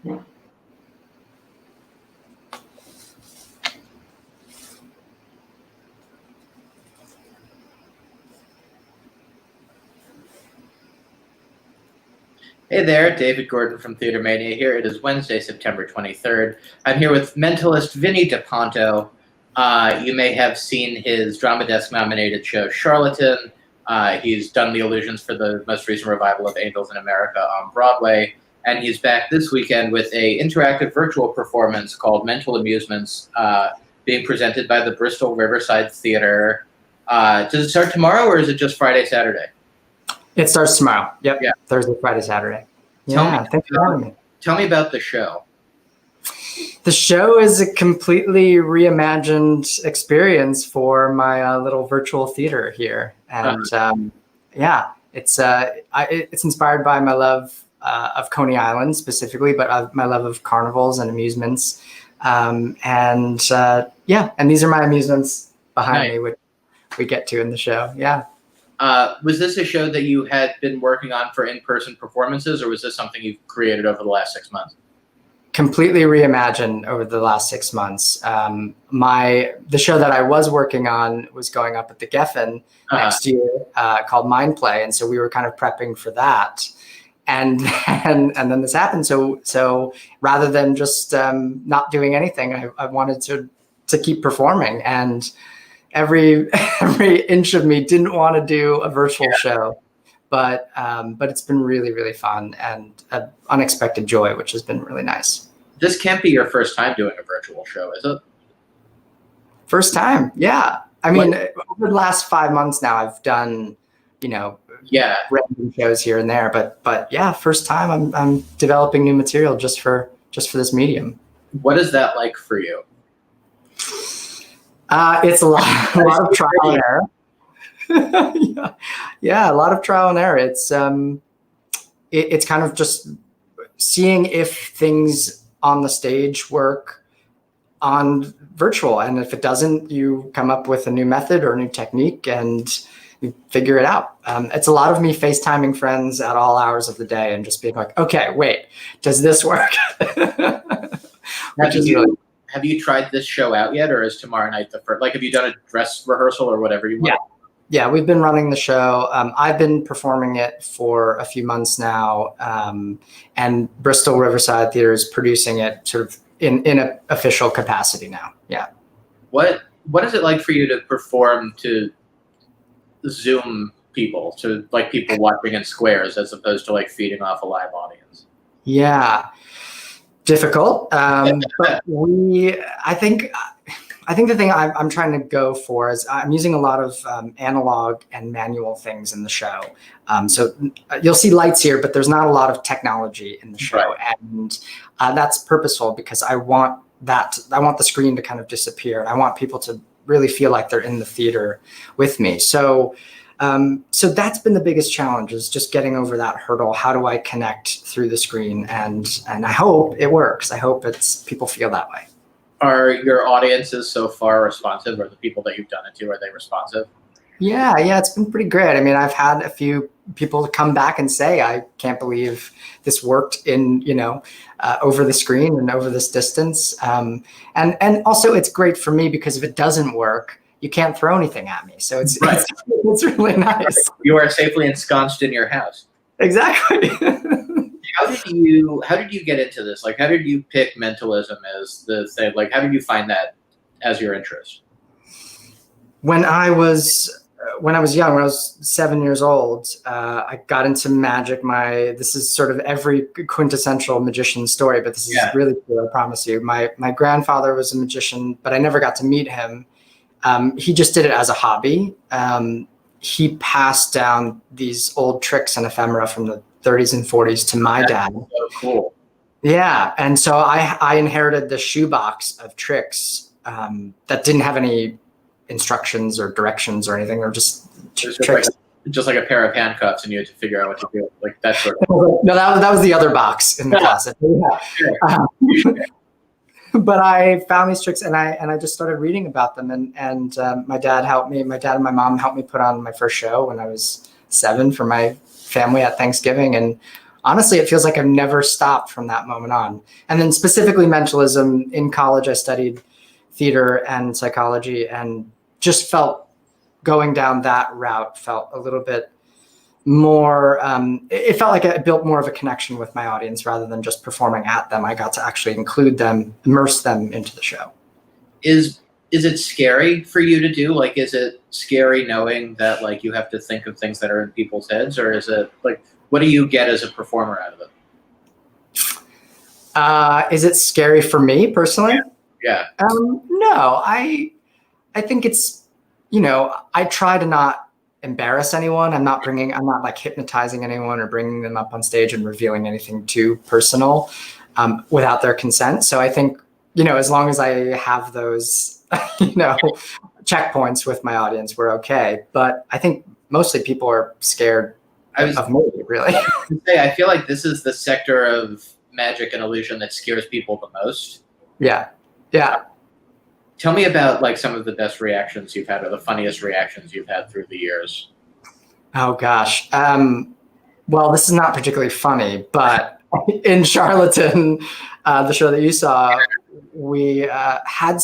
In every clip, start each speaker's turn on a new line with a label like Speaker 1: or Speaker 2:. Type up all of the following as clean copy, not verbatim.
Speaker 1: Hey there, David Gordon from TheaterMania here. It is Wednesday, September 23rd. I'm here with Mentalist Vinny DePonto. You may have seen his Drama Desk-nominated show, Charlatan. He's done the illusions for the most recent revival of Angels in America on Broadway. And he's back this weekend with an interactive virtual performance called Mental Amusements, being presented by the Bristol Riverside Theatre. Does it start tomorrow, or is it just Friday, Saturday?
Speaker 2: It starts tomorrow. Yep.
Speaker 1: Yeah.
Speaker 2: Thursday, Friday, Saturday.
Speaker 1: Thanks for having me. Tell me about the show.
Speaker 2: The show is a completely reimagined experience for my little virtual theater here, and it's inspired by my love of Coney Island specifically, but my love of carnivals and amusements, and these are my amusements behind me, which we get to in the show. Yeah.
Speaker 1: Was this a show that you had been working on for in-person performances, or was this something you've created over the last 6 months?
Speaker 2: Completely reimagined over the last 6 months. The show that I was working on was going up at the Geffen next year, called Mind Play, and so we were kind of prepping for that. And then this happened. So rather than just not doing anything, I wanted to keep performing, and every inch of me didn't want to do a virtual show, but it's been really, really fun and an unexpected joy, which has been really nice.
Speaker 1: This can't be your first time doing a virtual show, is it?
Speaker 2: First time, yeah. I mean, over the last 5 months now, I've done, random shows here and there, but yeah, first time I'm developing new material just for this medium.
Speaker 1: What is that like for you?
Speaker 2: It's a lot of trial and error. Yeah, a lot of trial and error. It's kind of just seeing if things on the stage work on virtual, and if it doesn't, you come up with a new method or a new technique and you figure it out. It's a lot of me FaceTiming friends at all hours of the day and just being like, okay, wait, does this work?
Speaker 1: Have you tried this show out yet, or is tomorrow night the first? Like, have you done a dress rehearsal or whatever you want?
Speaker 2: Yeah, we've been running the show. I've been performing it for a few months now, and Bristol Riverside Theatre is producing it sort of in an official capacity now. Yeah.
Speaker 1: What is it like for you to perform to Zoom people, to like people watching in squares, as opposed to like feeding off a live audience?
Speaker 2: Yeah. Difficult, but I think the thing I'm trying to go for is I'm using a lot of analog and manual things in the show. So you'll see lights here, but there's not a lot of technology in the show, right. And that's purposeful because I want the screen to kind of disappear. I want people to really feel like they're in the theater with me. So that's been the biggest challenge, is just getting over that hurdle. How do I connect through the screen? And I hope it works. I hope people feel that way.
Speaker 1: Are your audiences so far responsive, or the people that you've done it to, are they responsive?
Speaker 2: Yeah, it's been pretty great. I mean, I've had a few people come back and say, I can't believe this worked in, over the screen and over this distance. And also it's great for me because if it doesn't work, you can't throw anything at me. So it's really nice.
Speaker 1: You are safely ensconced in your house.
Speaker 2: Exactly.
Speaker 1: How did you get into this? Like, how did you pick mentalism as the thing? Like, how did you find that as your interest?
Speaker 2: When I was young, when I was 7 years old, I got into magic. This is sort of every quintessential magician story, but this is really cool, I promise you. My grandfather was a magician, but I never got to meet him. He just did it as a hobby. He passed down these old tricks and ephemera from the 30s and 40s to my dad.
Speaker 1: So cool.
Speaker 2: Yeah, and so I inherited the shoebox of tricks that didn't have any instructions or directions or anything, or just tricks.
Speaker 1: Just like a pair of handcuffs, and you had to figure out what to do. Like that sort of.
Speaker 2: No, that was the other box in the closet. But I found these tricks, and I just started reading about them, and my dad and my mom helped me put on my first show when I was 7 for my family at Thanksgiving, and honestly, it feels like I've never stopped from that moment on. And then specifically mentalism, in college, I studied theater and psychology, and just felt going down that route felt a little bit more, it felt like it built more of a connection with my audience rather than just performing at them. I got to actually include them, immerse them into the show.
Speaker 1: Is it scary for you to do? Like, is it scary knowing that like you have to think of things that are in people's heads, or is it like, what do you get as a performer out of it?
Speaker 2: Is it scary for me personally?
Speaker 1: Yeah.
Speaker 2: No, I think it's, I try to not embarrass anyone. I'm not like hypnotizing anyone or bringing them up on stage and revealing anything too personal without their consent. So I think, as long as I have those, checkpoints with my audience, we're okay. But I think mostly people are scared of me, really.
Speaker 1: I feel like this is the sector of magic and illusion that scares people the most.
Speaker 2: Yeah.
Speaker 1: Tell me about like some of the best reactions you've had, or the funniest reactions you've had through the years.
Speaker 2: Oh gosh. Well, this is not particularly funny, but in Charlatan, the show that you saw, we had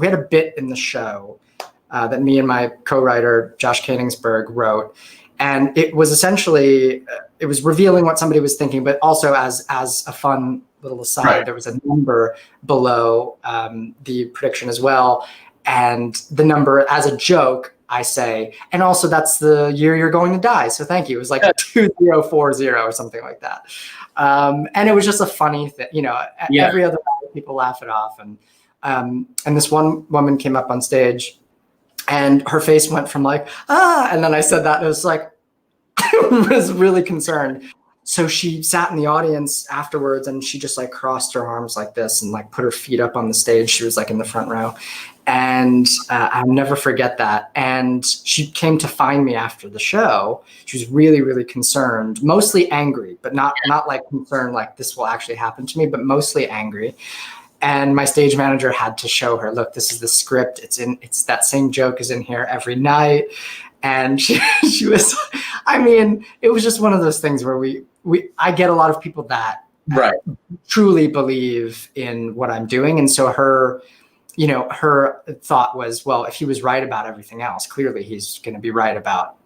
Speaker 2: a bit in the show that me and my co-writer Josh Koenigsberg wrote, and it was essentially it was revealing what somebody was thinking, but also as a fun little aside, right. There was a number below the prediction as well, and the number, as a joke, I say, and also that's the year you're going to die, so thank you. It was like 2040 or something like that, and it was just a funny thing, Every other night people laugh it off, and this one woman came up on stage, and her face went from like and then I said that, and it was like I was really concerned. So she sat in the audience afterwards, and she just like crossed her arms like this and like put her feet up on the stage. She was like in the front row, and I'll never forget that. And she came to find me after the show. She was really, really concerned, mostly angry, but not like concerned like this will actually happen to me, but mostly angry. And my stage manager had to show her, look, this is the script. It's that same joke is in here every night. And she was, it was just one of those things where I get a lot of people that
Speaker 1: right.
Speaker 2: truly believe in what I'm doing. And so her thought was, well, if he was right about everything else, clearly he's going to be right about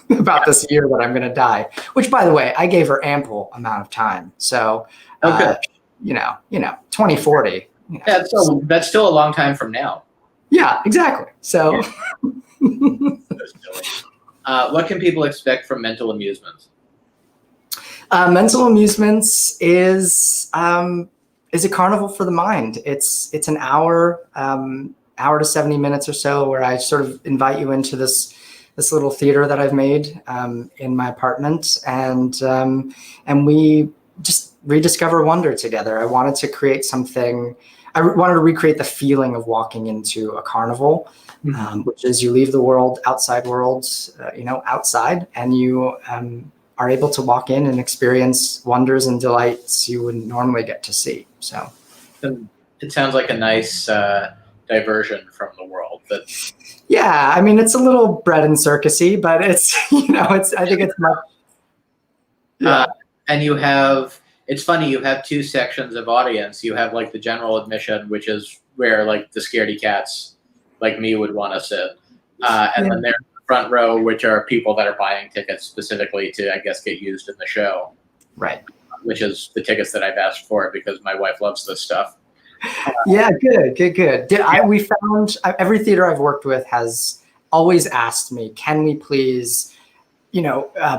Speaker 2: this year that I'm going to die, which, by the way, I gave her ample amount of time. So, 2040.
Speaker 1: Yeah, so that's still a long time from now.
Speaker 2: Yeah, exactly. So,
Speaker 1: what can people expect from Mental Amusements?
Speaker 2: Mental Amusements is a carnival for the mind. It's an hour to 70 minutes or so, where I sort of invite you into this little theater that I've made in my apartment, and we just rediscover wonder together. I wanted to create something. I wanted to recreate the feeling of walking into a carnival, which is you leave the outside world, outside, and you are able to walk in and experience wonders and delights you wouldn't normally get to see. So,
Speaker 1: it sounds like a nice diversion from the world.
Speaker 2: Yeah, it's a little bread and circusy, but it's I think it's much. Yeah.
Speaker 1: And it's funny, you have two sections of audience. You have like the general admission, which is where like the scaredy cats like me would want to sit. And then there's the front row, which are people that are buying tickets specifically to, I guess, get used in the show.
Speaker 2: Right.
Speaker 1: Which is the tickets that I've asked for because my wife loves this stuff.
Speaker 2: Yeah, good. We found every theater I've worked with has always asked me, can we please,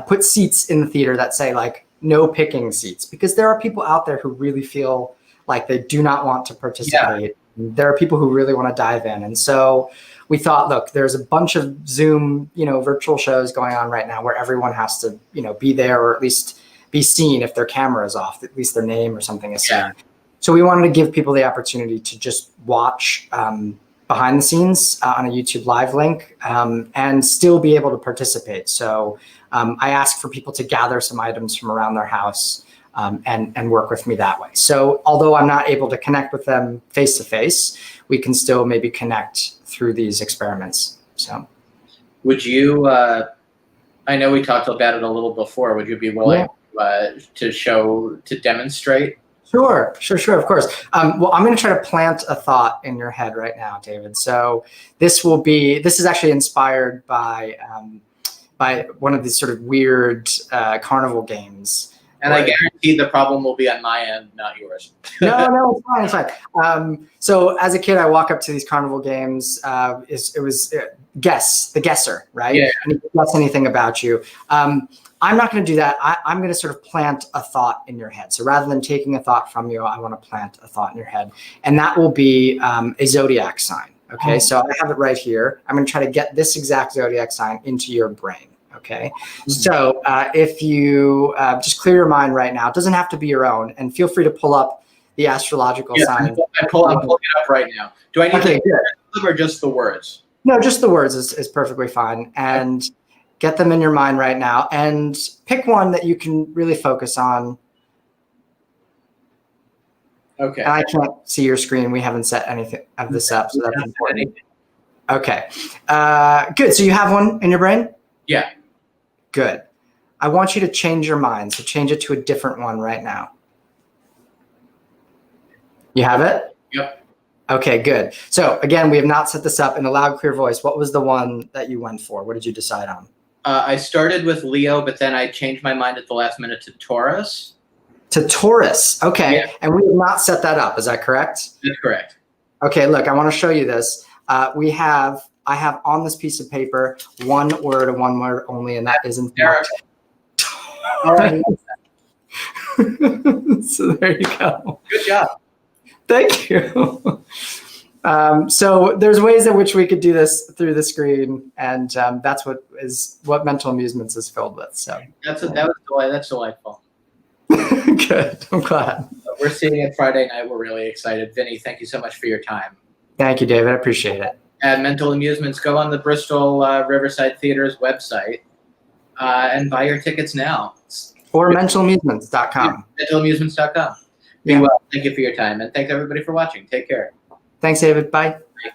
Speaker 2: put seats in the theater that say like, no picking seats, because there are people out there who really feel like they do not want to participate. Yeah. There are people who really want to dive in. And so we thought, look, there's a bunch of Zoom, virtual shows going on right now where everyone has to, be there, or at least be seen. If their camera is off, at least their name or something is seen. So we wanted to give people the opportunity to just watch behind the scenes on a YouTube live link and still be able to participate. So I asked for people to gather some items from around their house and work with me that way. So although I'm not able to connect with them face to face, we can still maybe connect through these experiments. So,
Speaker 1: would you? I know we talked about it a little before. Would you be willing to to demonstrate?
Speaker 2: Sure, of course. Well, I'm going to try to plant a thought in your head right now, David. So this is actually inspired by one of these sort of weird carnival games.
Speaker 1: And I guarantee the problem will be on my end, not yours.
Speaker 2: No, it's fine. So as a kid, I walk up to these carnival games. It was guess the guesser, right?
Speaker 1: Yeah.
Speaker 2: And guess anything about you. I'm not going to do that. I'm going to sort of plant a thought in your head. So rather than taking a thought from you, I want to plant a thought in your head, and that will be a zodiac sign. Okay, so I have it right here. I'm going to try to get this exact zodiac sign into your brain. Okay, so if you just clear your mind right now, it doesn't have to be your own, and feel free to pull up the astrological sign.
Speaker 1: I'm pulling it up right now. Do I need to them or just the words?
Speaker 2: No, just the words is perfectly fine. And get them in your mind right now, and pick one that you can really focus on.
Speaker 1: Okay.
Speaker 2: And I can't see your screen. We haven't set anything of this up, so that's important. Okay. Good. So you have one in your brain?
Speaker 1: Yeah.
Speaker 2: Good. I want you to change your mind. So change it to a different one right now. You have it?
Speaker 1: Yep.
Speaker 2: Okay, good. So again, we have not set this up in a loud, clear voice. What was the one that you went for? What did you decide on?
Speaker 1: I started with Leo, but then I changed my mind at the last minute to Taurus.
Speaker 2: To Taurus. Okay.
Speaker 1: Yeah.
Speaker 2: And we have not set that up. Is that correct?
Speaker 1: That's correct.
Speaker 2: Okay, look, I want to show you this. I have on this piece of paper one word and one word only, and that isn't
Speaker 1: Taurus.
Speaker 2: All right. So there you go.
Speaker 1: Good job.
Speaker 2: Thank you. So there's ways in which we could do this through the screen, and that's what Mental Amusements is filled with. So
Speaker 1: that's delightful.
Speaker 2: Good. I'm glad.
Speaker 1: We're seeing it Friday night. We're really excited. Vinny, thank you so much for your time.
Speaker 2: Thank you, David. I appreciate it.
Speaker 1: At Mental Amusements, go on the Bristol Riverside Theatre's website and buy your tickets now.
Speaker 2: Or mentalamusements.com.
Speaker 1: Mentalamusements.com. Be well. Thank you for your time, and thanks everybody for watching. Take care.
Speaker 2: Thanks, David. Bye.
Speaker 1: Bye.